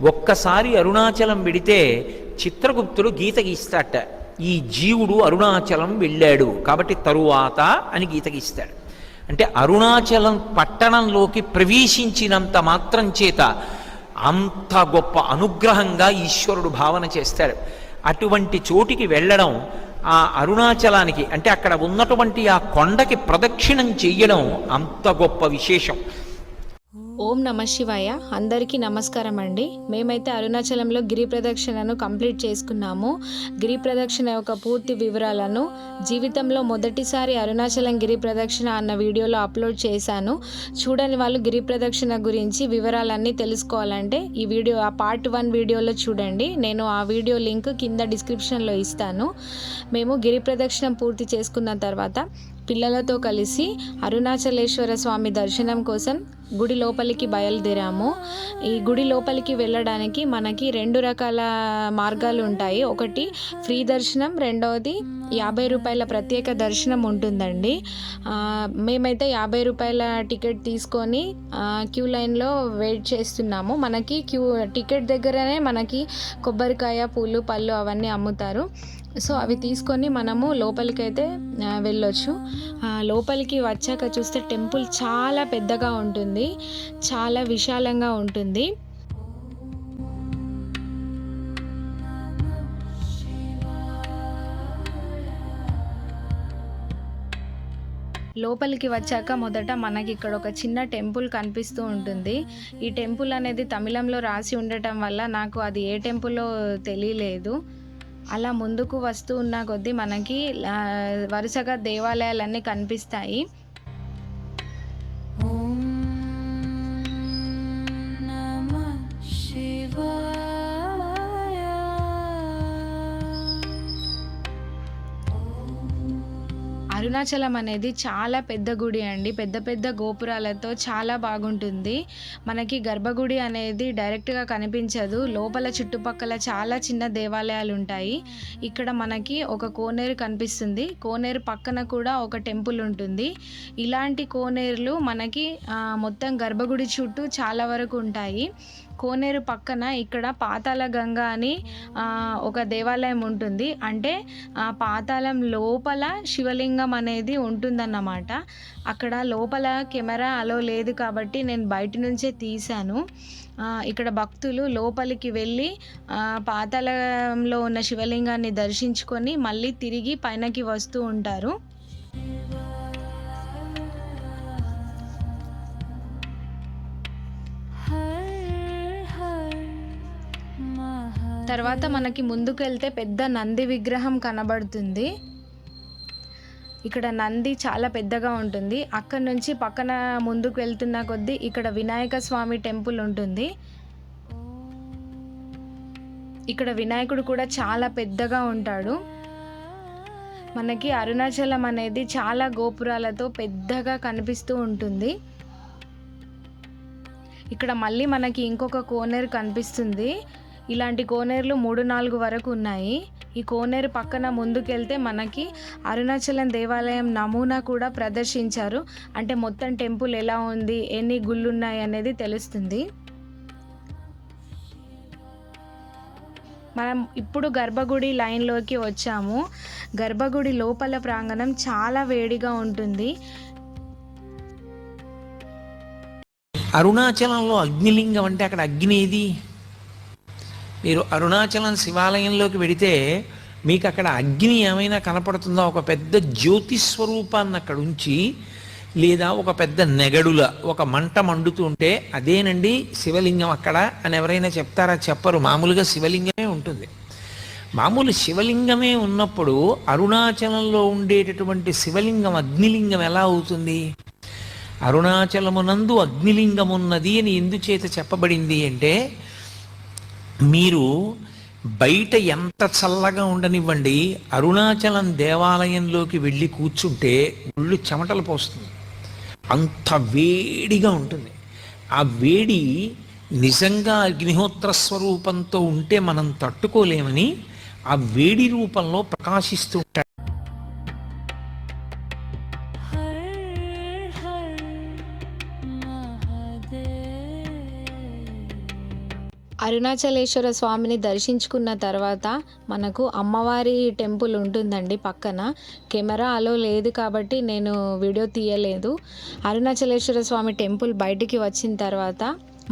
ఒక్కసారి అరుణాచలం వెడితే చిత్రగుప్తుడు గీత గీస్తాట, ఈ జీవుడు అరుణాచలం వెళ్ళాడు కాబట్టి తరువాత అని గీత గీస్తాడు. అంటే అరుణాచలం పట్టణంలోకి ప్రవేశించినంత మాత్రం చేత అంత గొప్ప అనుగ్రహంగా ఈశ్వరుడు భావన చేస్తాడు. అటువంటి చోటికి వెళ్ళడం, ఆ అరుణాచలానికి అంటే అక్కడ ఉన్నటువంటి ఆ కొండకి ప్రదక్షిణం చెయ్యడం అంత గొప్ప విశేషం. ఓం నమ శివాయ. అందరికీ నమస్కారం అండి. మేమైతే అరుణాచలంలో గిరి ప్రదక్షిణను కంప్లీట్ చేసుకున్నాము. గిరి ప్రదక్షిణ యొక్క పూర్తి వివరాలను జీవితంలో మొదటిసారి అరుణాచలం గిరి ప్రదక్షిణ అన్న వీడియోలో అప్లోడ్ చేశాను. చూడని వాళ్ళు గిరి ప్రదక్షిణ గురించి వివరాలన్నీ తెలుసుకోవాలంటే ఈ వీడియో ఆ పార్ట్ 1 వీడియోలో చూడండి. నేను ఆ వీడియో లింక్ కింద డిస్క్రిప్షన్లో ఇస్తాను. మేము గిరి ప్రదక్షిణం పూర్తి చేసుకున్న తర్వాత పిల్లలతో కలిసి అరుణాచలేశ్వర స్వామి దర్శనం కోసం గుడి లోపలికి బయలుదేరాము. ఈ గుడి లోపలికి వెళ్ళడానికి మనకి 2 రకాల మార్గాలు ఉంటాయి. ఒకటి ఫ్రీ దర్శనం, రెండవది 50 రూపాయల ప్రత్యేక దర్శనం ఉంటుందండి. మేమైతే 50 రూపాయల టికెట్ తీసుకొని క్యూ లైన్లో వెయిట్ చేస్తున్నాము. మనకి టికెట్ దగ్గరనే మనకి కొబ్బరికాయ, పూలు, పళ్ళు అవన్నీ అమ్ముతారు. సో అవి తీసుకొని మనము లోపలికైతే వెళ్ళొచ్చు. లోపలికి వచ్చాక చూస్తే టెంపుల్ చాలా పెద్దగా ఉంటుంది, చాలా విశాలంగా ఉంటుంది. లోపలికి వచ్చాక మొదట మనకి ఇక్కడ ఒక చిన్న టెంపుల్ కనిపిస్తూ ఉంటుంది. ఈ టెంపుల్ అనేది తమిళంలో రాసి ఉండటం వల్ల నాకు అది ఏ టెంపుల్లో తెలియలేదు. అలా ముందుకు వస్తూ ఉన్న కొద్దీ మనకి వరుసగా దేవాలయాలన్నీ కనిపిస్తాయి. అరుణాచలం అనేది చాలా పెద్ద గుడి అండి. పెద్ద పెద్ద గోపురాలతో చాలా బాగుంటుంది. మనకి గర్భగుడి అనేది డైరెక్ట్గా కనిపించదు. లోపల చుట్టుపక్కల చాలా చిన్న దేవాలయాలు ఉంటాయి. ఇక్కడ మనకి ఒక కోనేరు కనిపిస్తుంది. కోనేరు పక్కన కూడా ఒక టెంపుల్ ఉంటుంది. ఇలాంటి కోనేరులు మనకి మొత్తం గర్భగుడి చుట్టూ చాలా వరకు ఉంటాయి. కోనేరు పక్కన ఇక్కడ పాతాళ గంగ అని ఒక దేవాలయం ఉంటుంది. అంటే పాతాళం లోపల శివలింగం అనేది ఉంటుందన్నమాట. అక్కడ లోపల కెమెరా అలో లేదు కాబట్టి నేను బయట నుంచే తీశాను. ఇక్కడ భక్తులు లోపలికి వెళ్ళి పాతాళంలో ఉన్న శివలింగాన్ని దర్శించుకొని మళ్ళీ తిరిగి పైనకి వస్తూ ఉంటారు. తర్వాత మనకి ముందుకు వెళ్తే పెద్ద నంది విగ్రహం కనబడుతుంది. ఇక్కడ నంది చాలా పెద్దగా ఉంటుంది. అక్కడ నుంచి పక్కన ముందుకు వెళ్తున్న కొద్దీ ఇక్కడ వినాయక స్వామి టెంపుల్ ఉంటుంది. ఇక్కడ వినాయకుడు కూడా చాలా పెద్దగా ఉంటాడు. మనకి అరుణాచలం అనేది చాలా గోపురాలతో పెద్దగా కనిపిస్తూ ఉంటుంది. ఇక్కడ మళ్ళీ మనకి ఇంకొక కోనేరు కనిపిస్తుంది. ఇలాంటి కోనేరులు 3-4 వరకు ఉన్నాయి. ఈ కోనేరు పక్కన ముందుకెళ్తే మనకి అరుణాచలం దేవాలయం నమూనా కూడా ప్రదర్శించారు. అంటే మొత్తం టెంపుల్ ఎలా ఉంది, ఎన్ని గుళ్ళు ఉన్నాయి అనేది తెలుస్తుంది. మనం ఇప్పుడు గర్భగుడి లైన్లోకి వచ్చాము. గర్భగుడి లోపల ప్రాంగణం చాలా వేడిగా ఉంటుంది. అరుణాచలంలో అగ్నిలింగం అంటే అక్కడ అగ్ని ఏది? మీరు అరుణాచలం శివాలయంలోకి వెడితే మీకు అక్కడ అగ్ని ఏమైనా కనపడుతుందో? ఒక పెద్ద జ్యోతి స్వరూపాన్ని అక్కడ ఉంచి, లేదా ఒక పెద్ద నెగడుల ఒక మంట మండుతుంటే అదేనండి శివలింగం అక్కడ అని ఎవరైనా చెప్తారా? చెప్పరు. మామూలుగా శివలింగమే ఉంటుంది. మామూలు శివలింగమే ఉన్నప్పుడు అరుణాచలంలో ఉండేటటువంటి శివలింగం అగ్నిలింగం ఎలా అవుతుంది? అరుణాచలమునందు అగ్నిలింగం ఉన్నది అని ఎందుచేత చెప్పబడింది అంటే, మీరు బయట ఎంత చల్లగా ఉండనివ్వండి, అరుణాచలం దేవాలయంలోకి వెళ్ళి కూర్చుంటే ఒళ్ళు చెమటలు పోస్తుంది. అంత వేడిగా ఉంటుంది. ఆ వేడి నిజంగా అగ్నిహోత్ర స్వరూపంతో ఉంటే మనం తట్టుకోలేమని ఆ వేడి రూపంలో ప్రకాశిస్తూ ఉంటాడు. అరుణాచలేశ్వర స్వామిని దర్శించుకున్న తర్వాత మనకు అమ్మవారి టెంపుల్ ఉంటుందండి పక్కన. కెమెరా అలో లేదు కాబట్టి నేను వీడియో తీయలేదు. అరుణాచలేశ్వర స్వామి టెంపుల్ బయటికి వచ్చిన తర్వాత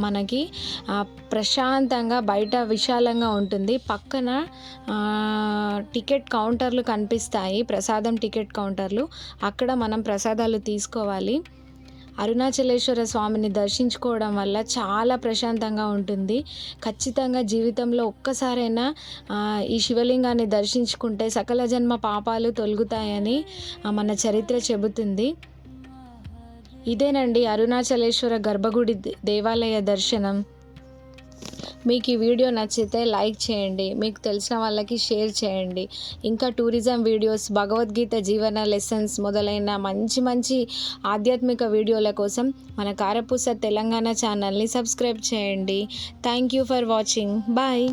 మనకి ప్రశాంతంగా బయట విశాలంగా ఉంటుంది. పక్కన టికెట్ కౌంటర్లు కనిపిస్తాయి, ప్రసాదం టికెట్ కౌంటర్లు. అక్కడ మనం ప్రసాదాలు తీసుకోవాలి. అరుణాచలేశ్వర స్వామిని దర్శించుకోవడం వల్ల చాలా ప్రశాంతంగా ఉంటుంది. ఖచ్చితంగా జీవితంలో ఒక్కసారైనా ఈ శివలింగాన్ని దర్శించుకుంటే సకల జన్మ పాపాలు తొలగుతాయని మన చరిత్ర చెబుతుంది. ఇదేనండి అరుణాచలేశ్వర గర్భగుడి దేవాలయ దర్శనం. మీకు ఈ వీడియో నచ్చితే లైక్ చేయండి, మీకు తెలిసిన వాళ్ళకి షేర్ చేయండి. ఇంకా టూరిజం వీడియోస్, భగవద్గీత జీవన లెసన్స్ మొదలైన మంచి మంచి ఆధ్యాత్మిక వీడియోల కోసం మన కారపూస తెలంగాణ ఛానల్ని సబ్స్క్రైబ్ చేయండి. Thank you for watching. Bye.